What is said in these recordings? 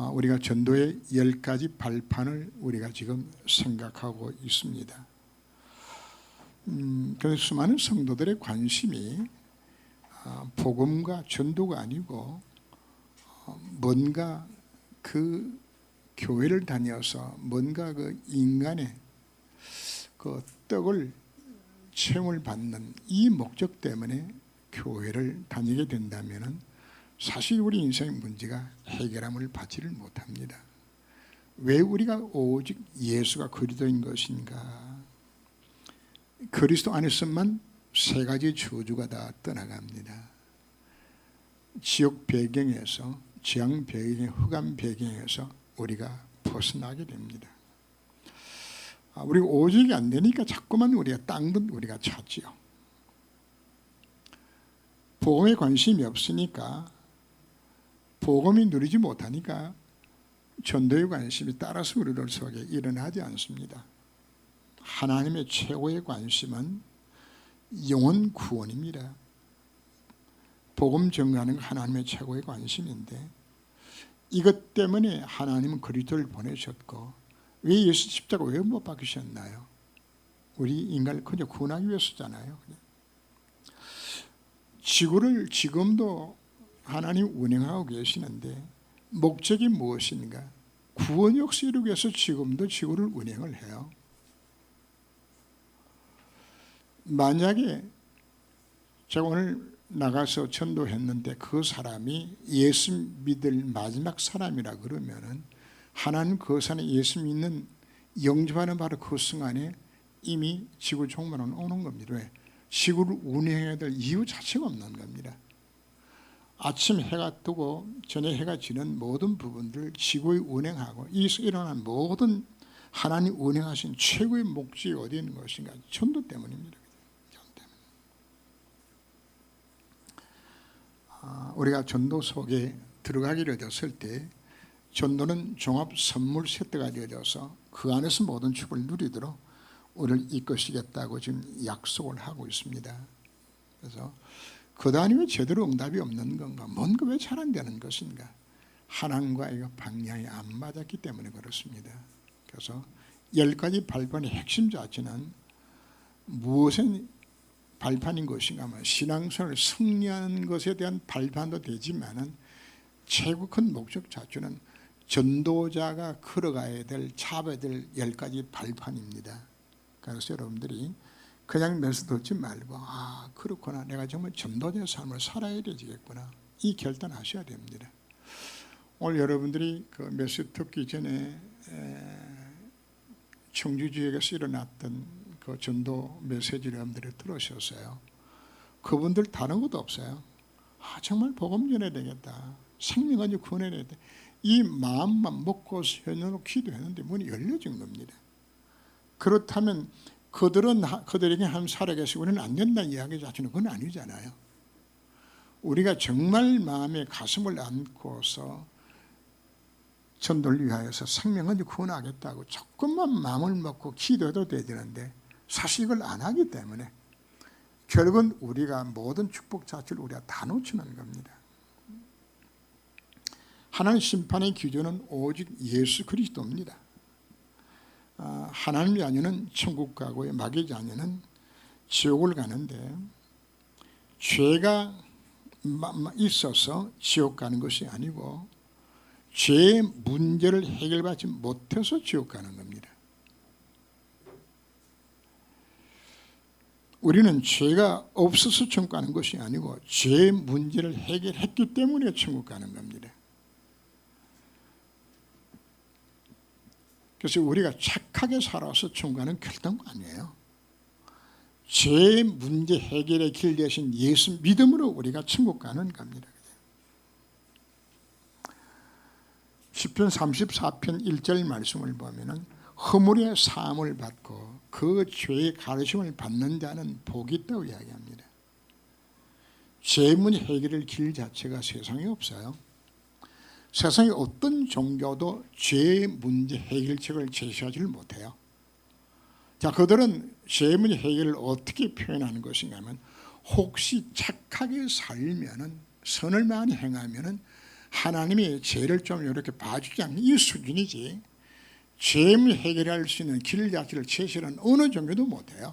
우리가 전도의 10가지 발판을 우리가 지금 생각하고 있습니다. 그래서 수많은 성도들의 관심이 복음과 전도가 아니고 뭔가 그 교회를 다녀서 뭔가 그 인간의 그 떡을 체험을 받는 이 목적 때문에 교회를 다니게 된다면 사실 우리 인생의 문제가 해결함을 받지를 못합니다. 왜 우리가 오직 예수가 그리스도인 것인가? 그리스도 안에서만 세 가지 저주가 다 떠나갑니다. 지옥 배경에서, 재앙 배경, 흑암 배경에서 우리가 벗어나게 됩니다. 우리가 오직이 안 되니까 자꾸만 우리가 딴 것 우리가 찾지요. 복음에 관심이 없으니까, 복음이 누리지 못하니까 전도에 관심이 따라서 우리들 속에 일어나지 않습니다. 하나님의 최고의 관심은 영혼 구원입니다. 복음 전가하는 하나님의 최고의 관심인데 이것 때문에 하나님은 그리스도를 보내셨고, 왜 예수 십자가 왜 못 박히셨나요? 우리 인간을 그저 구원하기 위해서잖아요. 지구를 지금도 하나님 운행하고 계시는데 목적이 무엇인가? 구원 역사 이루기 위해서 지금도 지구를 운행을 해요. 만약에 제가 오늘 나가서 전도했는데 그 사람이 예수 믿을 마지막 사람이라 그러면은 하나님 그 산에 예수 믿는 영접하는 바로 그 순간에 이미 지구 종말은 오는 겁니다. 왜? 지구를 운행해야 될 이유 자체가 없는 겁니다. 아침 해가 뜨고 저녁 해가 지는 모든 부분들 지구의 운행하고 이에서 일어난 모든 하나님 운행하신 최고의 목적이 어디 있는 것인가? 전도 때문입니다. 우리가 전도 속에 들어가기로 되었을 때 전도는 종합 선물 세트가 되어져서 그 안에서 모든 축복을 누리도록 우리를 이끄시겠다고 지금 약속을 하고 있습니다. 그래서 그다음에 왜 제대로 응답이 없는 건가? 뭔가 왜 잘 안 되는 것인가? 하나님과의 방향이 안 맞았기 때문에 그렇습니다. 그래서 10가지 발판의 핵심 자체는 무엇의 발판인 것인가 하면 신앙생활을 승리하는 것에 대한 발판도 되지만은 최고 큰 목적 자체는 전도자가 걸어가야 될 잡아야 될 10가지 발판입니다. 그래서 여러분들이 그냥 메시지 듣지 말고 그렇구나, 내가 정말 전도자의 삶을 살아야 되겠구나, 이 결단하셔야 됩니다. 오늘 여러분들이 그 메시지 듣기 전에 청주 지역에서 일어났던 그 전도 메시지를 여러분들이 들으셨어요. 그분들 다른 것도 없어요. 정말 복음 전해야 되겠다, 생명까지 구원해야 되겠다, 이 마음만 먹고 현현으로 기도했는데 문이 열려진 겁니다. 그렇다면 그들에게 한 살아계시고 우리는 안 된다는 이야기 자체는 그건 아니잖아요. 우리가 정말 마음에 가슴을 안고서 전도를 위하여서 생명을 구원하겠다고 조금만 마음을 먹고 기도해도 되는데 사실 이걸 안 하기 때문에 결국은 우리가 모든 축복 자체를 우리가 다 놓치는 겁니다. 하나님 심판의 기준은 오직 예수 그리스도입니다. 하나님 자녀는 천국 가고 마귀 자녀는 지옥을 가는데 죄가 있어서 지옥 가는 것이 아니고 죄의 문제를 해결받지 못해서 지옥 가는 겁니다. 우리는 죄가 없어서 천국 가는 것이 아니고 죄의 문제를 해결했기 때문에 천국 가는 겁니다. 그래서 우리가 착하게 살아서 천국 가는 결단은 아니에요. 죄의 문제 해결의 길 대신 예수 믿음으로 우리가 천국 가는 겁니다. 시편 34편 1절 말씀을 보면은 허물의 사함을 받고 그 죄의 가르침을 받는 자는 복이 있다고 이야기합니다. 죄 문제 해결의 길 자체가 세상에 없어요. 세상의 어떤 종교도 죄의 문제 해결책을 제시하지 못해요. 자, 그들은 죄의 문제 해결을 어떻게 표현하는 것인가 하면 혹시 착하게 살면은 선을 많이 행하면은 하나님이 죄를 좀 이렇게 봐주지 않는 이 수준이지, 죄를 해결할 수 있는 길 자체를 제시는 어느 정도도 못해요.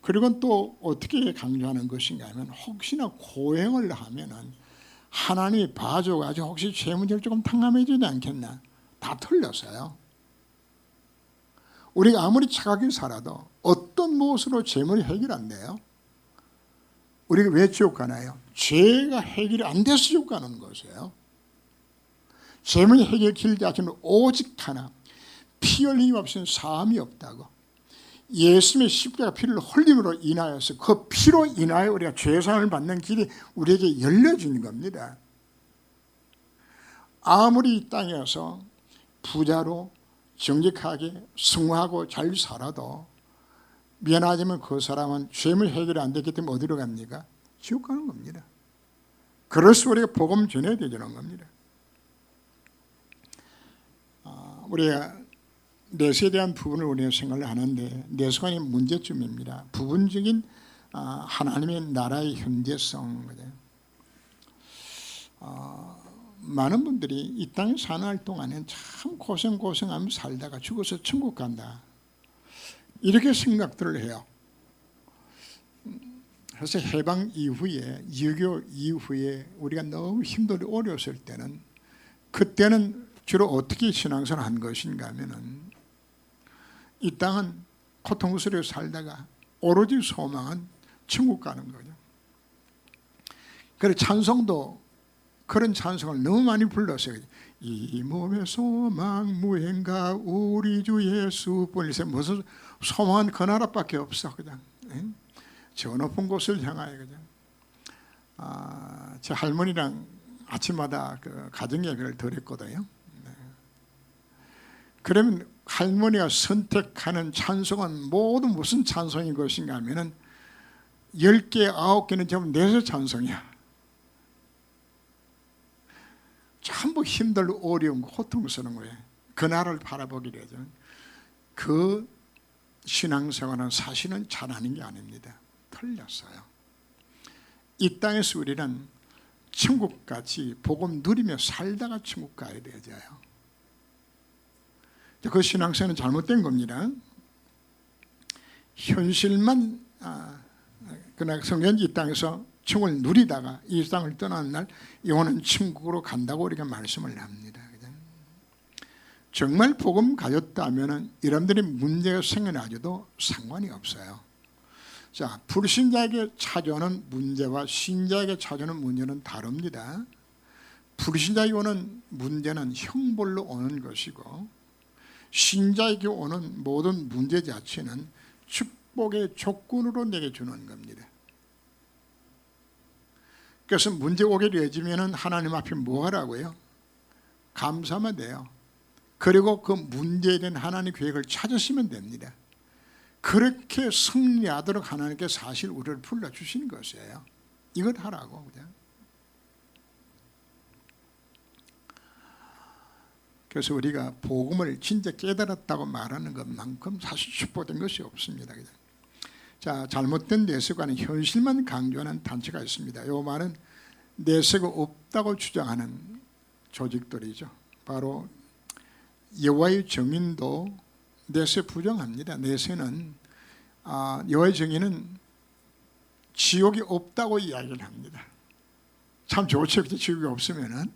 그리고 또 어떻게 강조하는 것인가 하면, 혹시나 고행을 하면은 하나님이 봐줘가지고 혹시 죄 문제를 조금 탕감해주지 않겠나. 다 틀렸어요. 우리가 아무리 착하게 살아도 어떤 무엇으로 죄 문제 해결 안 돼요? 우리가 왜 지옥 가나요? 죄가 해결이 안 돼서 지옥 가는 것이에요. 죄 문제 해결 길 자체는 오직 하나, 피 흘림이 없이는 사함이 없다고. 예수님의 십자가 피를 흘림으로 인하여서 그 피로 인하여 우리가 죄사함을 받는 길이 우리에게 열려진 겁니다. 아무리 이 땅에서 부자로 정직하게 승화하고 잘 살아도 미안하지만 그 사람은 죄물 해결이 안 됐기 때문에 어디로 갑니까? 지옥 가는 겁니다. 그래서 우리가 복음 전해야 되는 겁니다. 우리가 내세에 대한 부분을 우리가 생각을 하는데, 내세가 문제점입니다. 부분적인 하나님의 나라의 현재성. 많은 분들이 이 땅에 사는 동안에 참 고생하며 살다가 죽어서 천국 간다, 이렇게 생각들을 해요. 그래서 해방 이후에, 6.25 이후에 우리가 너무 힘들고 어려웠을 때는, 그때는 주로 어떻게 신앙생활을 한 것인가 하면은, 이 땅은 고통스럽게 살다가 오로지 소망은 천국 가는 거죠. 그래서 찬송도 그런 찬송을 너무 많이 불렀어요. 이 몸의 소망 무행가 우리 주 예수뿐이세. 무슨 소망은 그 나라밖에 없어. 그냥 저 높은 곳을 향하여. 그냥 제 할머니랑 아침마다 그 가정예배를 드렸거든요. 그러면 할머니가 선택하는 찬송은 모두 무슨 찬송인 것인가 하면은 10개, 9개는 전부 내세 찬송이야. 전부 힘들고 어려운 고통스러운 거예요. 그 나라를 바라보게 되죠. 그 신앙생활은 사실은 잘하는 게 아닙니다. 틀렸어요. 이 땅에서 우리는 천국같이 복음 누리며 살다가 천국 가야 되죠. 그 신앙생활은 잘못된 겁니다. 현실만 그러나 성경이 이 땅에서 천국을 누리다가 이 땅을 떠나는 날 영원한 천국으로 간다고 우리가 말씀을 합니다. 정말 복음 가졌다면 여러분들이 문제가 생겨나줘도 상관이 없어요. 자, 불신자에게 찾아오는 문제와 신자에게 찾아오는 문제는 다릅니다. 불신자에게 오는 문제는 형벌로 오는 것이고, 신자에게 오는 모든 문제 자체는 축복의 조건으로 내게 주는 겁니다. 그래서 문제 오게 되어지면 하나님 앞에 뭐 하라고요? 감사하면 돼요. 그리고 그 문제에 대한 하나님의 계획을 찾으시면 됩니다. 그렇게 승리하도록 하나님께 사실 우리를 불러주시는 것이에요. 이걸 하라고. 그냥. 그래서 우리가 복음을 진짜 깨달았다고 말하는 것만큼 사실 축복된 것이 없습니다. 자, 잘못된 내세관은 현실만 강조하는 단체가 있습니다. 이 말은 내세가 없다고 주장하는 조직들이죠. 바로 여호와의 정인도 내세 부정합니다. 내세는 여호와의 정인은 지옥이 없다고 이야기를 합니다. 참 좋죠. 지옥이 없으면은.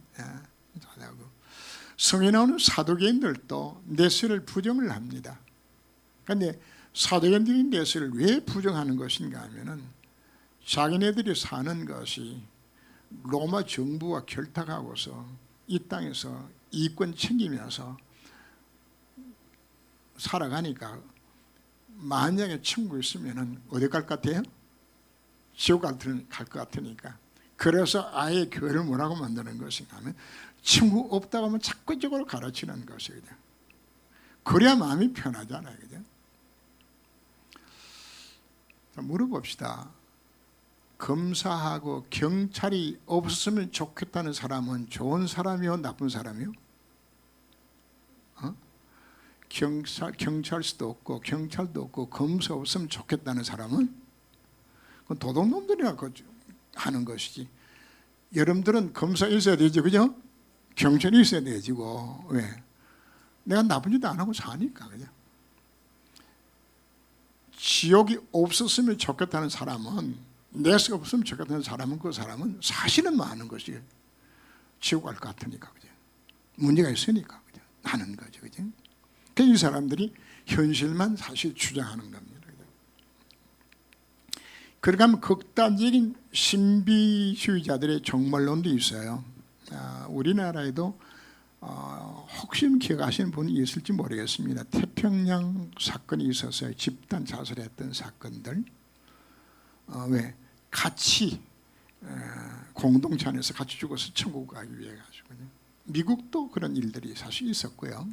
성에 나오는 사도계인들도 내세를 부정을 합니다. 그런데 사도계인들이 내세를 왜 부정하는 것인가 하면은, 자기네들이 사는 것이 로마 정부와 결탁하고서 이 땅에서 이권 챙기면서 살아가니까, 만약에 천국에 있으면은 어디 갈 것 같아요? 지옥 갈 것 같으니까. 그래서 아예 교회를 뭐라고 만드는 것인가 하면, 천국 없다고 하면 자꾸 이쪽으로 가르치는 것이거든요. 그래야 마음이 편하잖아요. 그죠? 자, 물어봅시다. 검사하고 경찰이 없었으면 좋겠다는 사람은 좋은 사람이요, 나쁜 사람이요? 경찰서도 없고 경찰도 없고 검사 없으면 좋겠다는 사람은 그건 도둑놈들이나 하는 것이지, 여러분들은 검사 있어야 되죠, 그죠? 경찰이 있어야 되지고. 왜? 내가 나쁜 짓도 안 하고 사니까, 그죠? 지옥이 없었으면 좋겠다는 사람은, 내가 없으면 좋겠다는 사람은, 그 사람은 사실은 많은 것이 지옥 갈 것 같으니까, 그죠? 문제가 있으니까, 그죠? 하는 거죠, 그죠? 그러니까 이 사람들이 현실만 사실 주장하는 겁니다. 그러니까 하면 극단적인 신비주의자들의 종말론도 있어요. 우리나라에도 혹시 기억하시는 분이 있을지 모르겠습니다. 태평양 사건이 있었어요. 집단 자살했던 사건들. 왜? 같이 공동체 안에서 같이 죽어서 천국 가기 위해 가지고. 미국도 그런 일들이 사실 있었고요.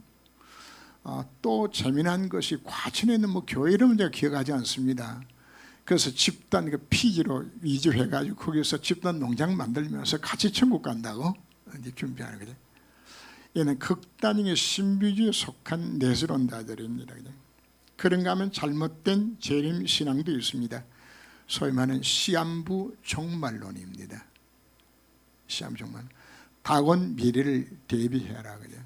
또 재미난 것이 과천에 있는 뭐 교회 이름은 제가 기억하지 않습니다. 그래서 집단 그 피지로 이주해가지고 거기서 집단 농장 만들면서 같이 천국 간다고 이제 준비하는 거죠. 얘는 극단적인 신비주의에 속한 내수론자들입니다. 그런가 하면 잘못된 재림 신앙도 있습니다. 소위 말하는 시한부 종말론입니다. 시한부 종말. 다가온 미래를 대비해라 그죠.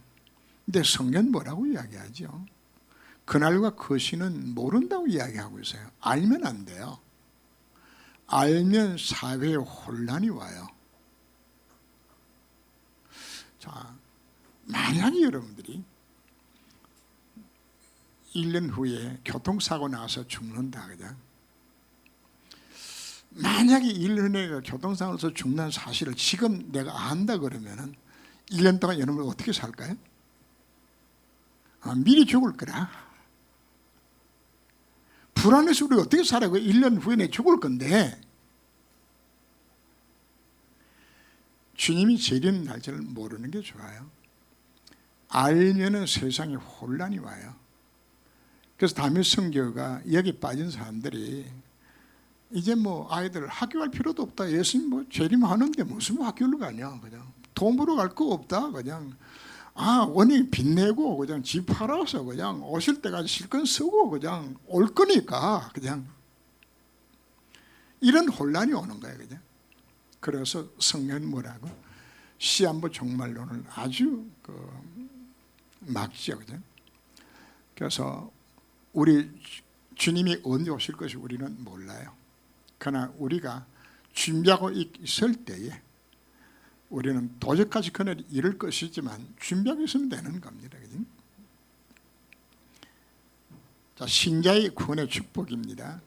근데 성경 뭐라고 이야기하죠? 그날과 그 시는 모른다고 이야기하고 있어요. 알면 안 돼요. 알면 사회에 혼란이 와요. 자, 만약에 여러분들이 1년 후에 교통사고 나서 죽는다, 그죠? 만약에 1년 후에 교통사고 나서 죽는 사실을 지금 내가 안다 그러면은 1년 동안 여러분 어떻게 살까요? 미리 죽을 거라. 불안해서 우리 어떻게 살아요? 1년 후에 내 죽을 건데. 주님이 재림 날짜를 모르는 게 좋아요. 알면은 세상에 혼란이 와요. 그래서 다윗 선교가 여기 빠진 사람들이 이제 뭐 아이들 학교 갈 필요도 없다. 예수님 뭐 재림하는데 무슨 학교를 가냐. 그냥 돈 벌어 갈 거 없다. 그냥 원이 빚내고 그냥 집 팔아서 그냥 오실 때까지 실컷 쓰고 그냥 올 거니까 그냥 이런 혼란이 오는 거예요. 그냥. 그래서 성경은 뭐라고? 시한부 종말론을 아주 막죠. 그냥. 그래서 우리 주님이 언제 오실 것이 우리는 몰라요. 그러나 우리가 준비하고 있을 때에 우리는 도저까지 그날 이룰 것이지만 준비하고 있으면 되는 겁니다. 그죠? 자, 신자의 구원의 축복입니다.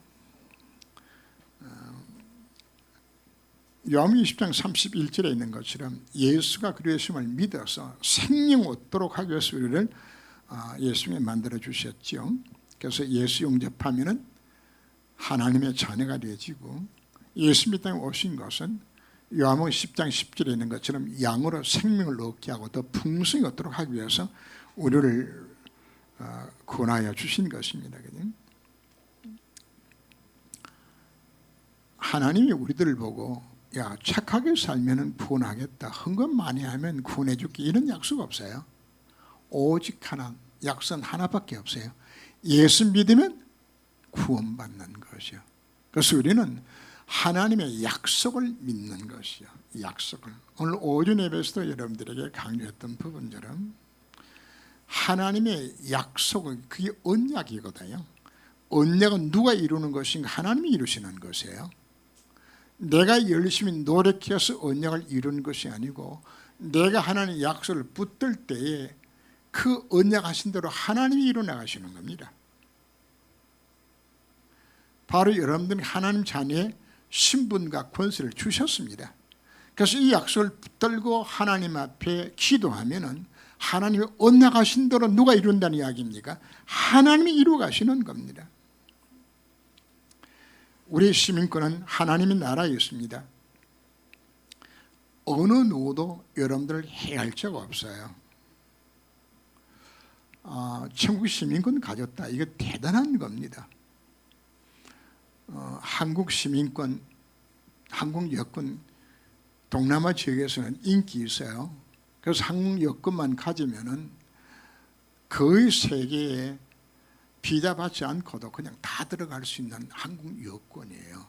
요한복음 20장 31절에 있는 것처럼 예수가 그리스도를 믿어서 생명 얻도록 하기 위해서 우리를 예수님이 만들어 주셨죠. 그래서 예수 영접하면은 하나님의 자녀가 되어지고 예수 믿다에 오신 것은 요한복음 10장 10절에 있는 것처럼 양으로 생명을 얻게 하고 더 풍성히 얻도록 하기 위해서 우리를 구원하여 주신 것입니다. 하나님이 우리들을 보고 야 착하게 살면 구원하겠다. 헌금 많이 하면 구원해 줄게. 이런 약속 없어요. 오직 하나, 약속 하나밖에 없어요. 예수 믿으면 구원받는 것이요. 그래서 우리는 하나님의 약속을 믿는 것이요. 약속을. 오늘 오전 예배에서도 여러분들에게 강조했던 부분처럼 하나님의 약속은 그게 언약이거든요. 언약은 누가 이루는 것인가? 하나님이 이루시는 것이에요. 내가 열심히 노력해서 언약을 이루는 것이 아니고 내가 하나님의 약속을 붙들 때에 그 언약하신 대로 하나님이 이루어나가시는 겁니다. 바로 여러분들이 하나님 자녀의 신분과 권세를 주셨습니다. 그래서 이 약속을 붙들고 하나님 앞에 기도하면은 하나님이 언약하신 대로 누가 이룬다는 이야기입니까? 하나님이 이루어 가시는 겁니다. 우리 시민권은 하나님의 나라에 있습니다. 어느 누구도 여러분들을 해할 자가 없어요. 천국 시민권 가졌다. 이거 대단한 겁니다. 한국 시민권, 한국 여권 동남아 지역에서는 인기 있어요. 그래서 한국 여권만 가지면은 거의 세계에 비자 받지 않고도 그냥 다 들어갈 수 있는 한국 여권이에요.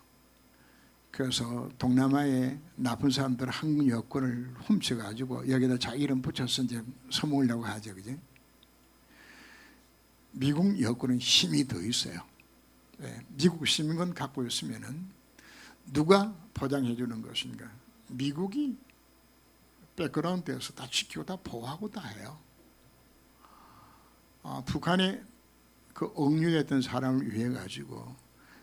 그래서 동남아의 나쁜 사람들 한국 여권을 훔쳐가지고 여기다 자기 이름 붙여서 이제 써먹으려고 하죠, 그지? 미국 여권은 힘이 더 있어요. 네, 미국 시민권 갖고 있으면은 누가 보장해 주는 것인가? 미국이 백그라운드에서 다 지키고 다 보호하고 다 해요. 북한에 그 억류됐던 사람을 위해 가지고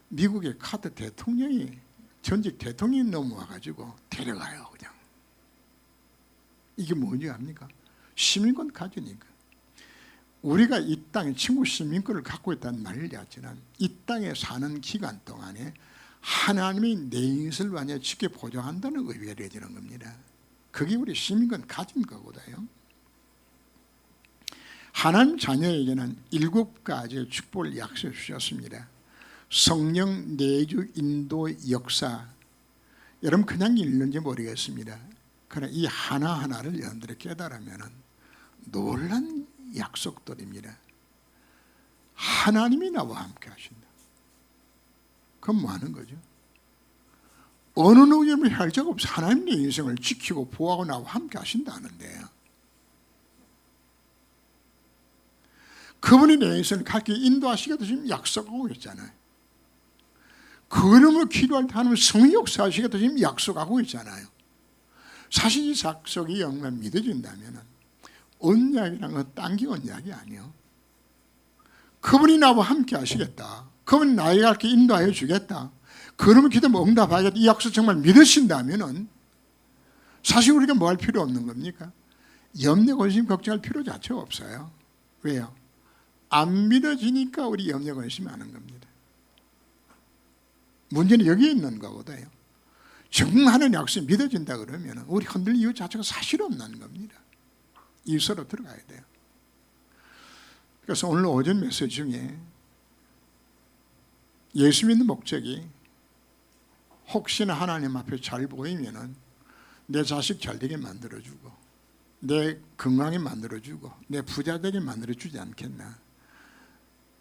미국의 카터 대통령이 전직 대통령이 넘어와 가지고 데려가요, 그냥. 이게 뭔지 압니까? 시민권 가지니까. 우리가 이 땅에 친구 시민권을 갖고 있다는 말을 자체는 이 땅에 사는 기간 동안에 하나님이 내 인생을 완전히 지켜 보장한다는 의미가 되어지는 겁니다. 그게 우리 시민권 가진 거거든요. 하나님 자녀에게는 7가지의 축복을 약속해 주셨습니다. 성령, 내주, 인도, 역사. 여러분 그냥 읽는지 모르겠습니다. 그러나 이 하나하나를 여러분들이 깨달으면 놀란 약속들입니다. 하나님이 나와 함께 하신다. 그럼 뭐 하는 거죠? 어느 누구에도 할 적 없어. 하나님 내 인생을 지키고 보호하고 나와 함께 하신다는데요. 그분이 내 인생을 갈 길에 인도하시겠다 지금 약속하고 있잖아요. 그 이름을 기도할 때 하나님 성의 역사하시겠다 지금 약속하고 있잖아요. 사실 이 약속이 영만 믿어진다면 언약이라는 건 딴 게 언약이 아니에요. 그분이 나와 함께 하시겠다. 그분이 나에게 갈 길 인도하여 주겠다. 그러면 기도하면 응답하겠다. 이 약속 정말 믿으신다면 사실 우리가 뭐 할 필요 없는 겁니까? 염려, 근심, 걱정할 필요 자체가 없어요. 왜요? 안 믿어지니까 우리 염려, 근심이 하는 겁니다. 문제는 여기에 있는 거거든요. 정말 하는 약속이 믿어진다 그러면 우리 흔들 이유 자체가 사실 없는 겁니다. 이유서로 들어가야 돼요. 그래서 오늘 오전 메시지 중에 예수 믿는 목적이 혹시나 하나님 앞에 잘 보이면은 내 자식 잘 되게 만들어주고 내 건강에 만들어주고 내 부자 되게 만들어주지 않겠나.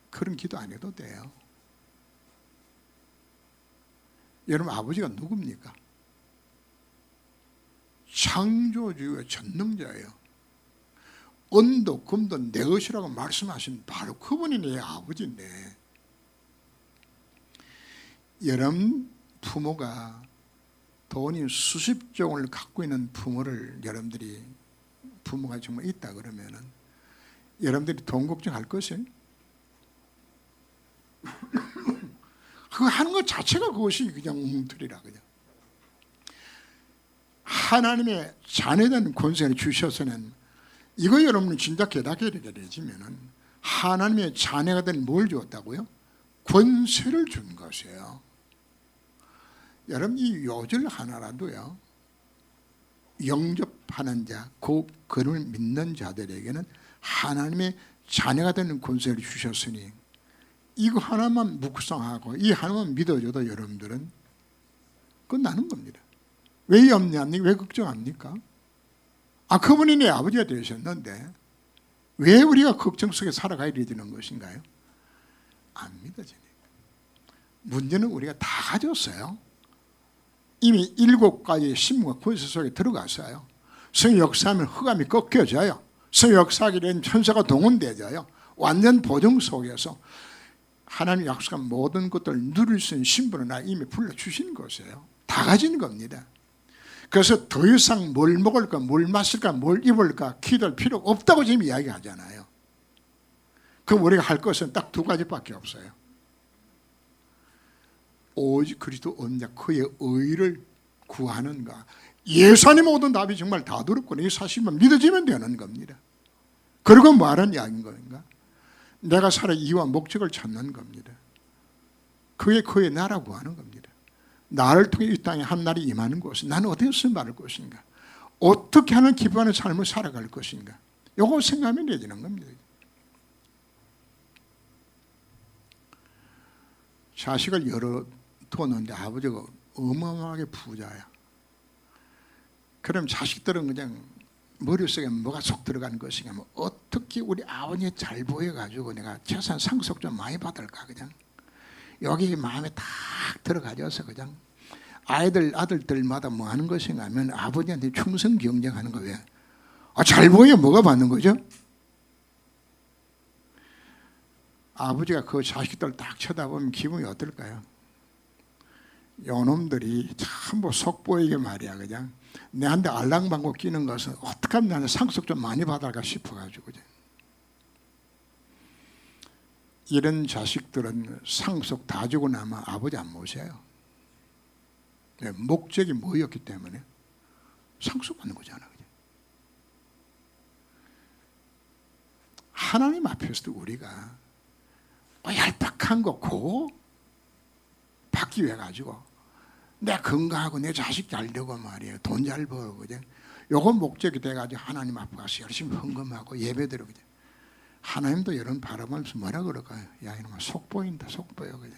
그런 기도 안 해도 돼요. 여러분 아버지가 누굽니까? 창조주의 전능자예요. 은도 금도 내 것이라고 말씀하신 바로 그분이 내 아버지인데, 여러분 부모가 돈이 수십조 원을 갖고 있는 부모를 여러분들이 부모가 정말 있다 그러면은 여러분들이 돈 걱정할 것이에요? 그거 하는 것 자체가 그것이 그냥 웅틀이라 그냥. 하나님의 자녀된 권세를 주셔서는 이거 여러분은 진짜 깨닫게 되지면은 하나님의 자녀가 된 뭘 주었다고요? 권세를 준 것이에요. 여러분 이 요절 하나라도요 영접하는 자, 그를 믿는 자들에게는 하나님의 자녀가 되는 권세를 주셨으니 이거 하나만 묵상하고 이 하나만 믿어줘도 여러분들은 끝나는 겁니다. 왜 염려합니까? 왜 걱정합니까? 그분이 내 아버지가 되셨는데 왜 우리가 걱정 속에 살아가야 되는 것인가요? 안 믿어지니까. 문제는 우리가 다 가졌어요. 이미 7가지의 신문과 권세 속에 들어갔어요. 성의 역사하면 흑암이 꺾여져요. 성의 역사하게 되면 천사가 동원되져요. 완전 보증 속에서 하나님 약속한 모든 것들을 누릴 수 있는 신분을 나 이미 불러주신 것이에요. 다 가진 겁니다. 그래서 더 이상 뭘 먹을까, 뭘 마실까, 뭘 입을까 기도할 필요가 없다고 지금 이야기하잖아요. 그럼 우리가 할 것은 딱 2가지밖에 없어요. 오직 그리스도 언약 그의 의를 구하는가. 예수님 모든 답이 정말 다 들었구나. 이 사실만 믿어지면 되는 겁니다. 그리고 뭐 하는 이야기인 건가? 내가 살아 이유와 목적을 찾는 겁니다. 그게 그의 나라 구하는 겁니다. 나를 통해 이 땅에 한 날이 임하는 것은 나는 어디서 말할 것인가? 어떻게 하는 기뻐하는 삶을 살아갈 것인가? 이거 생각하면 되지는 겁니다. 자식을 여러 두었는데 아버지가 어마어마하게 부자야. 그럼 자식들은 그냥 머릿속에 뭐가 쏙 들어가는 것인가? 뭐 어떻게 우리 아버지 잘 보여가지고 내가 재산 상속 좀 많이 받을까? 그냥 여기 마음에 딱 들어가져서 그냥 아들들마다 뭐 하는 것인가 하면 아버지한테 충성 경쟁하는 거예요. 잘 보여 뭐가 받는 거죠? 아버지가 그 자식들 딱 쳐다보면 기분이 어떨까요? 요놈들이 전부 속보이게 말이야. 그냥 내한테 알랑방구 끼는 것은 어떻게 하면 나는 상속 좀 많이 받을까 싶어가지고. 그냥. 이런 자식들은 상속 다 주고 나면 아버지 안 모셔요. 목적이 뭐였기 때문에 상속 받는 거잖아. 그냥. 하나님 앞에서도 우리가 얄팍한 거 그거 받기 위해 가지고 내 건강하고 내 자식 잘 되고 말이에요. 돈 잘 벌고 그냥 요거 목적이 돼가지고 하나님 앞에 가서 열심히 헌금하고 예배드리고 그냥. 하나님도 이런 바라보면서 뭐라 그럴까요? 야 이놈아 속 보인다 속 보여 그냥.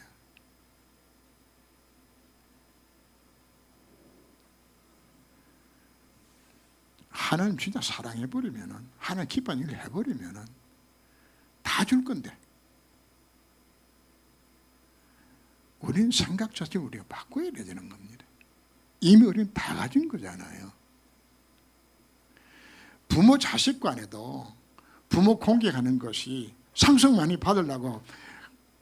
하나님 진짜 사랑해버리면은 하나님 기쁜 일을 해버리면은 다 줄 건데 우리는 생각 자체 우리가 바꿔야 되는 겁니다. 이미 우리는 다 가진 거잖아요. 부모 자식 간에도 부모 공격하는 것이 상속 많이 받으려고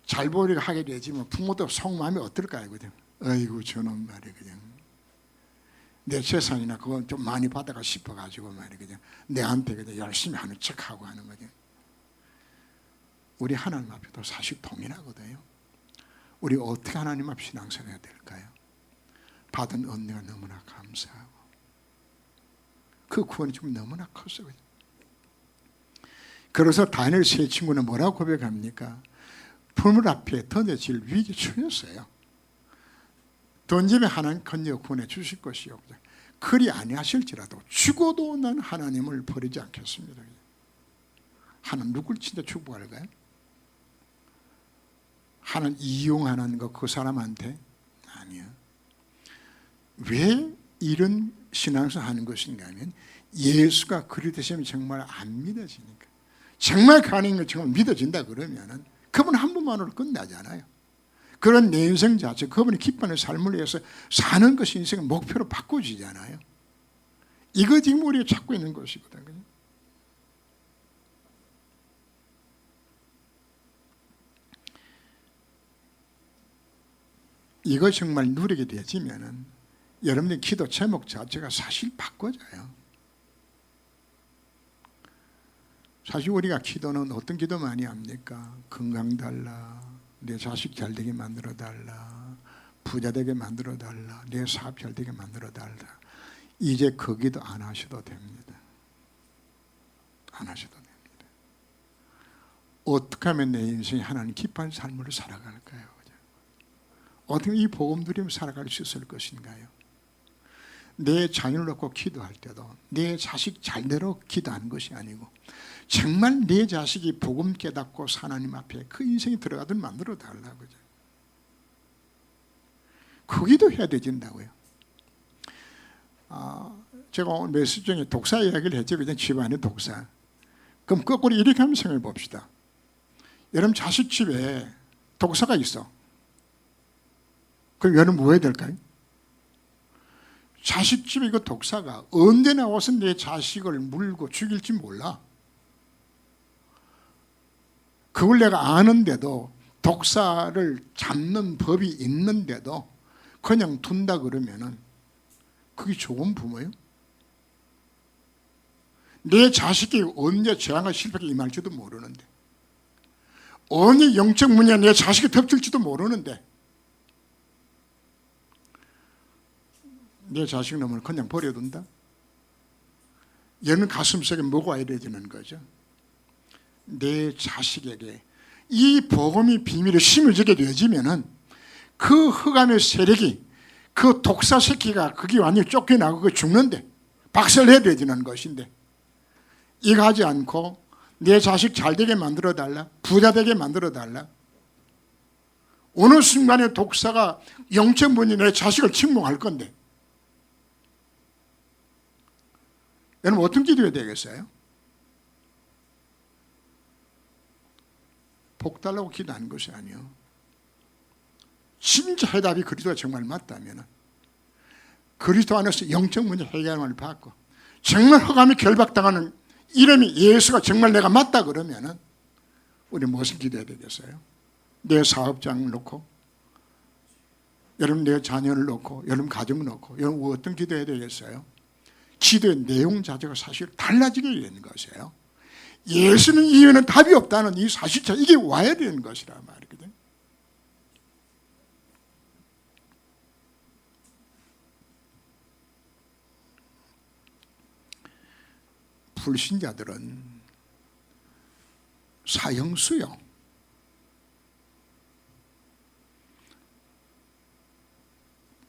잘 보이려고 하게 되지만 부모도 속마음이 어떨까요? 그냥 아이고 저놈 말이 그냥 내 재산이나 그건 좀 많이 받아가 싶어가지고 말이 그냥 내한테 그냥 열심히 하는 척하고 하는 거죠. 우리 하나님 앞에도 사실 동일하거든요. 우리 어떻게 하나님 앞에 신앙생활 해야 될까요? 받은 은혜가 너무나 감사하고 그 구원이 좀 너무나 컸어요. 그래서 다니엘 세 친구는 뭐라고 고백합니까? 풀물 앞에 던져질 위기에 처했어요. 던지면 하나님 건져 구원해 주실 것이요. 그리 아니하실지라도 죽어도 난 하나님을 버리지 않겠습니다. 하나님 누굴 진짜 축복할까요? 하나님 이용하는 거 그 사람한테? 아니요. 왜 이런 신앙생활 하는 것인가 하면 예수가 그리 되시면 정말 안 믿어지니까. 정말 가능한 걸 정말 믿어진다 그러면은 그분 한 분만으로 끝나잖아요. 그런 내 인생 자체 그분이 기뻐하는 삶을 위해서 사는 것이 인생의 목표로 바꿔지잖아요. 이거 지금 우리가 찾고 있는 것이거든요. 이거 정말 누리게 되지면은 여러분의 기도 제목 자체가 사실 바꿔져요. 사실 우리가 기도는 어떤 기도 많이 합니까? 건강 달라, 내 자식 잘 되게 만들어 달라, 부자 되게 만들어 달라, 내 사업 잘 되게 만들어 달라. 이제 그 기도 안 하셔도 됩니다. 안 하셔도 됩니다. 어떻게 하면 내 인생이 하나님 기뻐하는 삶으로 살아갈까요? 어떻게 이 복음 누리며 살아갈 수 있을 것인가요? 내 자녀를 놓고 기도할 때도 내 자식 잘대로 기도하는 것이 아니고 정말 내 자식이 복음 깨닫고 하나님 앞에 그 인생이 들어가도록 만들어 달라고요. 그 기도해야 되진다고요. 제가 오늘 메시지 중에 독사 이야기를 했죠. 그냥 집안의 독사. 그럼 거꾸로 이렇게 한번 생각해 봅시다. 여러분 자식 집에 독사가 있어. 그럼 여러분 뭐 해야 될까요? 자식 집에 그 독사가 언제 나와서 내 자식을 물고 죽일지 몰라. 그걸 내가 아는데도 독사를 잡는 법이 있는데도 그냥 둔다 그러면은 그게 좋은 부모예요? 내 자식이 언제 재앙을 실패하게 임할지도 모르는데 언제 영적 문제가 내 자식이 덮칠지도 모르는데 내 자식 놈을 그냥 버려둔다? 얘는 가슴속에 뭐가 와야 되는 거죠? 내 자식에게 이 복음이 비밀을 심어지게 되어지면은 그 흑암의 세력이 그 독사 새끼가 그게 완전히 쫓겨나고 죽는데 박살내야 되는 것인데 이거 하지 않고 내 자식 잘되게 만들어 달라, 부자 되게 만들어 달라. 어느 순간에 독사가 영적 문이 내 자식을 침공할 건데 여러분 어떤 기도해야 되겠어요? 복 달라고 기도하는 것이 아니요. 진짜 해답이 그리스도가 정말 맞다면 그리스도 안에서 영적 문제 해결을 받고 정말 허감이 결박당하는 이름이 예수가 정말 내가 맞다 그러면은 우리 무엇을 기도해야 되겠어요? 내 사업장을 놓고, 여러분 내 자녀를 놓고, 여러분 가정을 놓고, 여러분 어떤 기도해야 되겠어요? 기도의 내용 자체가 사실 달라지게 되는 것이에요. 예수는 이유는 답이 없다는 이 사실차 이게 와야 되는 것이라 말이거든요. 불신자들은 사형수요.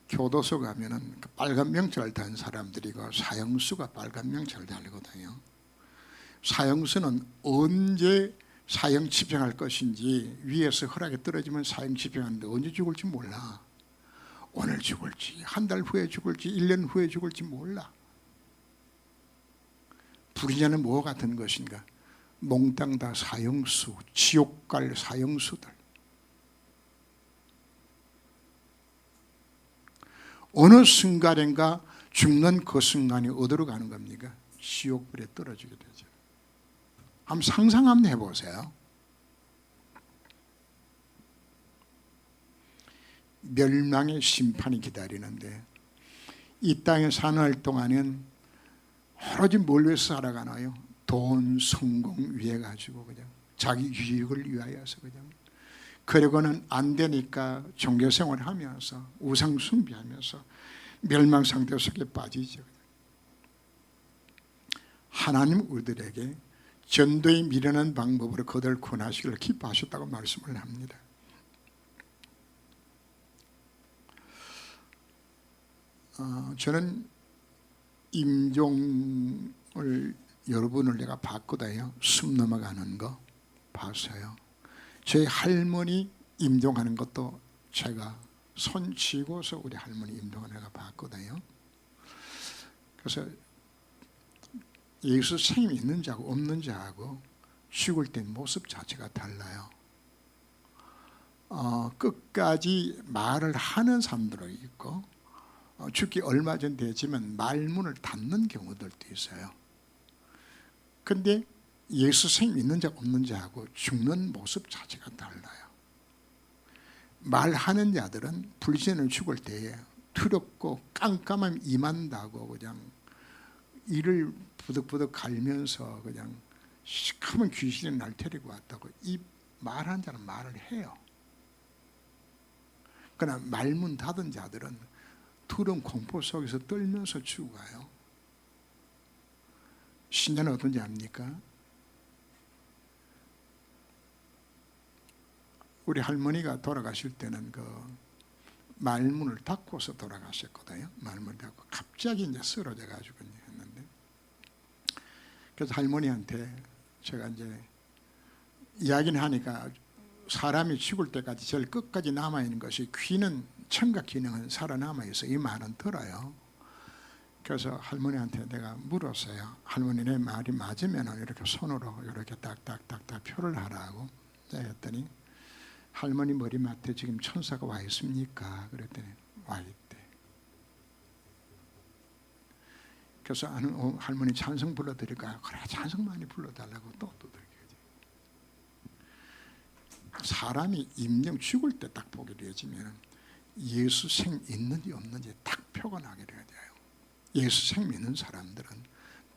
교도소 가면은 그 빨간 명찰을 단 사람들이고 사형수가 빨간 명찰을 달거든요. 사형수는 언제 사형 집행할 것인지 위에서 허락이 떨어지면 사형 집행하는데 언제 죽을지 몰라. 오늘 죽을지, 한 달 후에 죽을지, 1년 후에 죽을지 몰라. 불의자는 뭐와 같은 것인가? 몽땅 다 사형수, 지옥 갈 사형수들. 어느 순간인가 죽는 그 순간이 어디로 가는 겁니까? 지옥불에 떨어지게 되죠. 한번 상상 한번 해보세요. 멸망의 심판이 기다리는데 이 땅에 사는 동안은 오로지 뭘 위해서 살아가나요? 돈, 성공 위해 가지고 그냥 자기 유익을 위하여서 그냥. 그러고는 안 되니까 종교생활을 하면서 우상 숭배하면서 멸망 상태 속에 빠지죠. 하나님 우리들에게 전도에 미련한 방법으로 그들을 구원하시기를 기뻐하셨다고 말씀을 합니다. 저는 임종을 여러분을 내가 봤거든요. 숨 넘어가는 거 봤어요. 저희 할머니 임종하는 것도 제가 손 쥐고서 우리 할머니 임종을 내가 봤거든요. 그래서 예수 생이 있는 자하고 없는 자하고 죽을 때 모습 자체가 달라요. 끝까지 말을 하는 사람들도 있고 죽기 얼마 전 되지만 말문을 닫는 경우들도 있어요. 근데 예수 생 있는 자 없는 자하고 죽는 모습 자체가 달라요. 말하는 자들은 불신을 죽을 때에 두렵고 깜깜함 임한다고 그냥 이를 부득부득 갈면서 그냥 시커먼 귀신이 날 데리고 왔다고 이 말하는 자는 말을 해요. 그러나 말문 닫은 자들은 두려움 공포 속에서 떨면서 죽어가요. 신자는 어떤지 압니까? 우리 할머니가 돌아가실 때는 그 말문을 닫고서 돌아가셨거든요. 말문을 닫고 갑자기 이제 쓰러져 가지고 했는데, 그래서 할머니한테 제가 이제 이야기를 하니까 사람이 죽을 때까지 제일 끝까지 남아 있는 것이 귀는 청각 기능은 살아남아 있어. 이 말은 들어요. 그래서 할머니한테 내가 물었어요. 할머니 내 말이 맞으면 이렇게 손으로 이렇게 딱딱딱딱 표를 하라고 했더니 할머니 머리맡에 지금 천사가 와 있습니까? 그랬더니 와 있대. 그래서 할머니 찬송 불러드릴까요? 그래 찬송 많이 불러달라고 또 두들겨지. 사람이 임령 죽을 때 딱 보게 되어지면 예수 생 있는지 없는지 딱 표가 나게 돼야 돼요. 예수 생 믿는 사람들은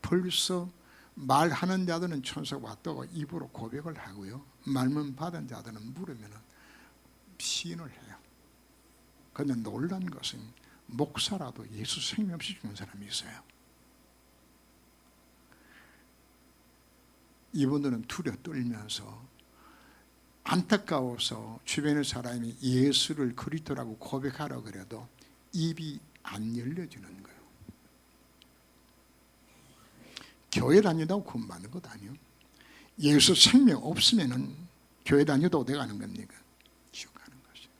벌써 말하는 자들은 천사가 왔다고 입으로 고백을 하고요. 말문 받은 자들은 물으면 시인을 해요. 그런데 놀란 것은 목사라도 예수 생명 없이 죽는 사람이 있어요. 이분들은 두려 떨면서 안타까워서 주변의 사람이 예수를 그리스도라고 고백하라고 그래도 입이 안 열려지는 거예요. 교회 다니다고 구원받는 것 아니에요. 예수 생명 없으면은 교회 다녀도 어디 가는 겁니까? 지옥 가는 것이에요.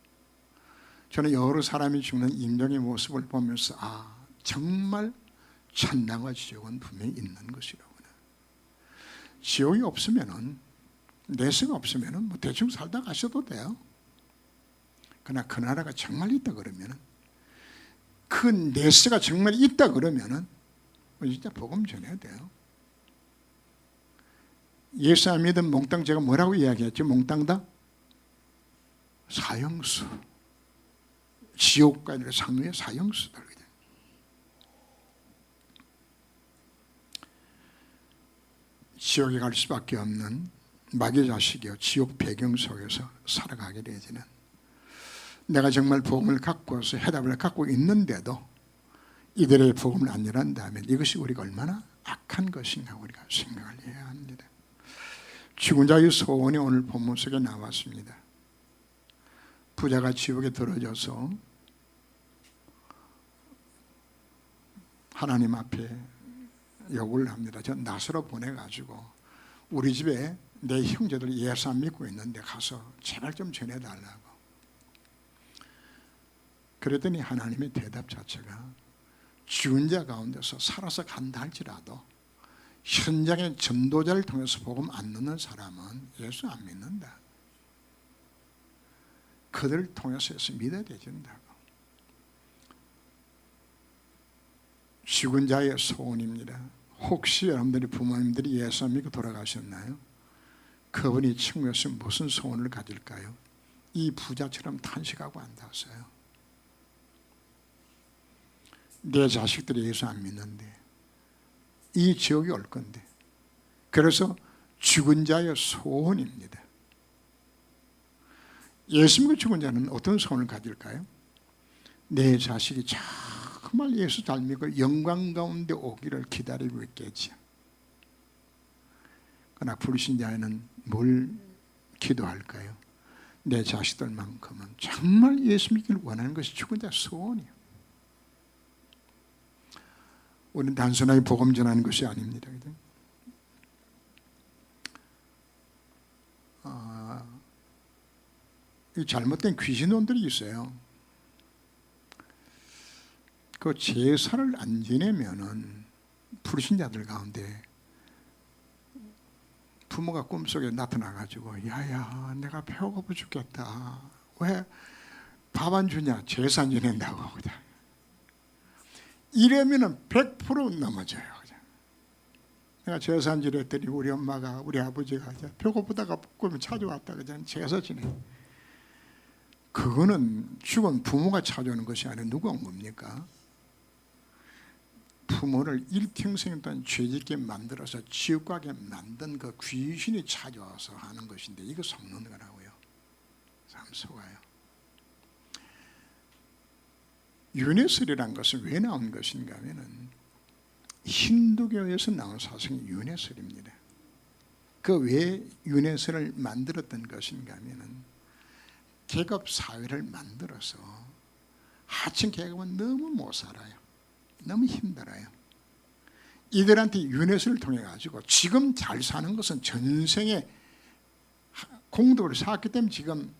저는 여러 사람이 죽는 임종의 모습을 보면서 정말 천당과 지옥은 분명히 있는 것이라구나. 지옥이 없으면은 내세가 없으면은 뭐 대충 살다 가셔도 돼요. 그러나 그 나라가 정말 있다 그러면은 그 내세가 정말 있다 그러면은 진짜 복음 전해야 돼요. 예수 안 믿은 몽땅, 제가 뭐라고 이야기했죠? 몽땅 다 사형수, 지옥과 상류의 사형수들. 지옥에 갈 수밖에 없는 마귀 자식이요, 지옥 배경 속에서 살아가게 되지는, 내가 정말 복음을 갖고서 해답을 갖고 있는데도 이들의 복음을 안 전한다면 이것이 우리가 얼마나 악한 것인가 우리가 생각을 해야 합니다. 죽은 자의 소원이 오늘 본문 속에 나왔습니다. 부자가 지옥에 들어져서 하나님 앞에 요구를 합니다. 저 나사로 보내가지고 우리 집에 내 형제들 예수 안 믿고 있는데 가서 제발 좀 전해달라고. 그랬더니 하나님의 대답 자체가, 죽은 자 가운데서 살아서 간다 할지라도 현장의 전도자를 통해서 복음 안 넣는 사람은 예수 안 믿는다. 그들을 통해서 믿어야 된다고. 죽은 자의 소원입니다. 혹시 여러분들이 부모님들이 예수 안 믿고 돌아가셨나요? 그분이 천국에서 무슨 소원을 가질까요? 이 부자처럼 탄식하고 앉았어요. 내 자식들이 예수 안 믿는데 이 지옥이 올 건데. 그래서 죽은 자의 소원입니다. 예수 믿고 죽은 자는 어떤 소원을 가질까요? 내 자식이 정말 예수 잘 믿고 영광 가운데 오기를 기다리고 있겠지. 그러나 불신자에는 뭘 기도할까요? 내 자식들만큼은 정말 예수 믿기를 원하는 것이 죽은 자 소원이에요. 우리는 단순하게 복음 전하는 것이 아닙니다. 이 잘못된 귀신론들이 있어요. 그 제사를 안 지내면은 불신자들 가운데 부모가 꿈속에 나타나가지고, 야야 내가 배고파 죽겠다, 왜 밥 안 주냐, 제사 안 지낸다고. 이러면은 100% 넘어져요. 내가 제사 안 지냈더니 우리 엄마가, 우리 아버지가 배고프다가 꿈에 찾아왔다 그냥 제사 지내. 그거는 죽은 부모가 찾아오는 것이 아니라 누가 온 겁니까? 부모를 일평생 동안 죄짓게 만들어서 지옥 가게 만든 그 귀신이 찾아와서 하는 것인데, 이거 속는 거라고요. 참 속아요. 윤회설이란 것은 왜 나온 것인가 하면은 힌두교에서 나온 사상이 윤회설입니다. 그 왜 윤회설을 만들었던 것인가 하면은 계급 사회를 만들어서 하층 계급은 너무 못 살아요. 너무 힘들어요. 이들한테 윤회설을 통해 가지고 지금 잘 사는 것은 전생에 공덕을 쌓았기 때문에 지금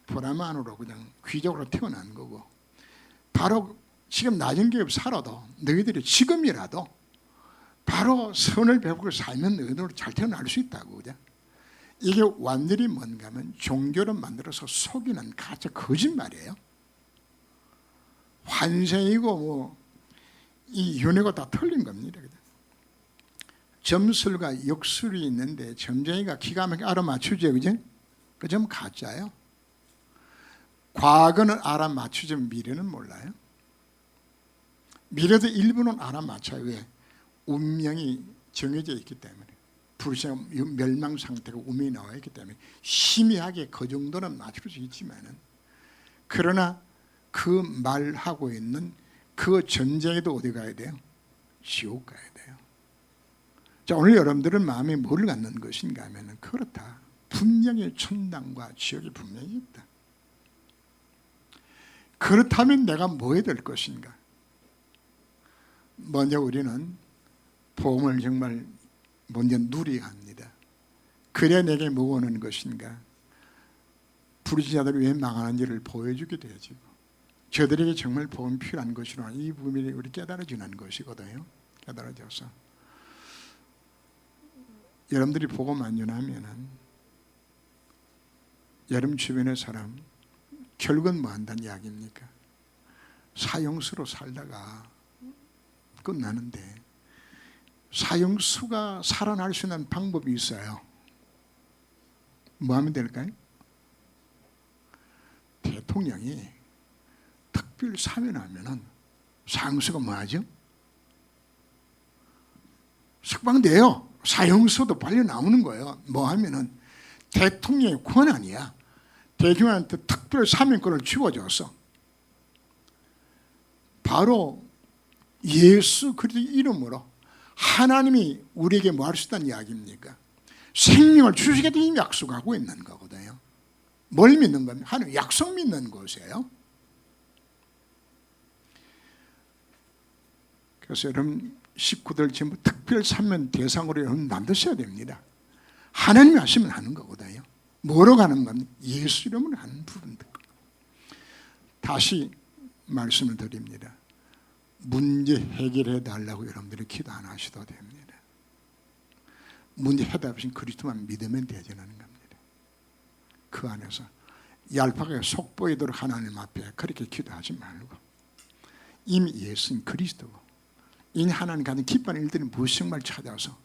브라만으로 그냥 귀족으로 태어난 거고, 바로 지금 낮은 계급 살아도 너희들이 지금이라도 바로 선을 베풀고 살면 너희들 잘 태어날 수 있다고. 그죠? 이게 완전히 뭔가 하면 종교를 만들어서 속이는 가짜 거짓말이에요. 환생이고 뭐 이 윤회가 다 틀린 겁니다. 점술과 역술이 있는데 점쟁이가 기가 막히게 알아맞추죠. 그죠? 그 점 가짜예요. 과거는 알아맞추지만 미래는 몰라요. 미래도 일부는 알아맞혀요. 왜? 운명이 정해져 있기 때문에. 불신 멸망 상태가 운명이 나와 있기 때문에 희미하게 그 정도는 맞출 수 있지만은, 그러나 그 말하고 있는 그 전쟁에도 어디 가야 돼요? 지옥 가야 돼요. 자, 오늘 여러분들은 마음에 뭘 갖는 것인가 하면은, 그렇다, 분명히 천당과 지옥이 분명히 있다. 그렇다면 내가 뭐 해야 될 것인가? 먼저 우리는 복음을 정말 먼저 누려야 합니다. 그래야 내게 뭐가 오는 것인가? 불신자들이 왜 망하는지를 보여주게 되어지고, 저들에게 정말 복음이 필요한 것이라 이 부분이 우리 깨달아지는 것이거든요. 깨달아져서 여러분들이 복음 안 전하면은 여러분 주변의 사람 결국은 뭐 한다는 이야기입니까? 사형수로 살다가 끝나는데, 사형수가 살아날 수 있는 방법이 있어요. 뭐 하면 될까요? 대통령이 특별 사면하면은 사형수가 뭐 하죠? 석방돼요. 사형수도 빨리 나오는 거예요. 뭐 하면은 대통령의 권한이야. 대통령한테 특별 사면권을 주어줘서 바로 예수 그리스도 이름으로 하나님이 우리에게 뭐 할 수 있다는 이야기입니까? 생명을 주시겠다는 약속하고 있는 거거든요. 뭘 믿는 겁니까? 하나님 약속 믿는 것이에요. 그래서 여러분 식구들 전부 특별 사면 대상으로 여러분 만드셔야 됩니다. 하나님이 하시면 하는 거거든요. 뭐로 가는 겁니까? 예수 이름으로 하는 부분들. 다시 말씀을 드립니다. 문제 해결해 달라고 여러분들이 기도 안 하셔도 됩니다. 문제 해답 없이 그리스도만 믿으면 되지는 겁니다. 그 안에서 얄팍하게 속보이도록 하나님 앞에 그렇게 기도하지 말고, 이미 예수는 그리스도고 이 하나님 가는 기쁜 일들이 무엇인가를 찾아서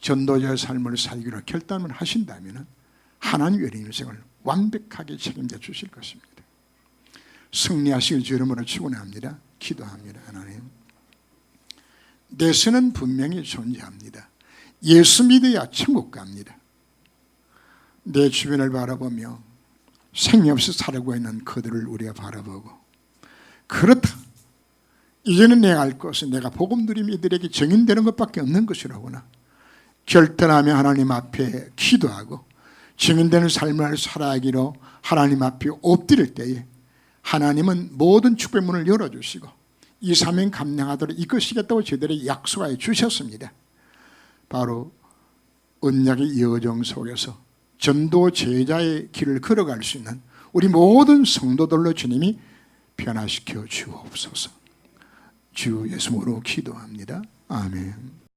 전도자의 삶을 살기로 결단을 하신다면 하나님 여러분 인생을 완벽하게 책임져 주실 것입니다. 승리하시길 주 이름으로 축원합니다. 기도합니다. 하나님, 내세는 분명히 존재합니다. 예수 믿어야 천국 갑니다. 내 주변을 바라보며 생명 없이 살아가고 있는 그들을 우리가 바라보고, 그렇다, 이제는 내가 알 것은 내가 복음 드리면 이들에게 증인되는 것밖에 없는 것이라구나 결단하며 하나님 앞에 기도하고 증인되는 삶을 살아가기로 하나님 앞에 엎드릴 때에 하나님은 모든 축복의 문을 열어주시고 이 사명 감당하도록 이끄시겠다고 저희들에게 약속하여 주셨습니다. 바로 언약의 여정 속에서 전도 제자의 길을 걸어갈 수 있는 우리 모든 성도들로 주님이 변화시켜 주옵소서. 주 예수님으로 기도합니다. 아멘.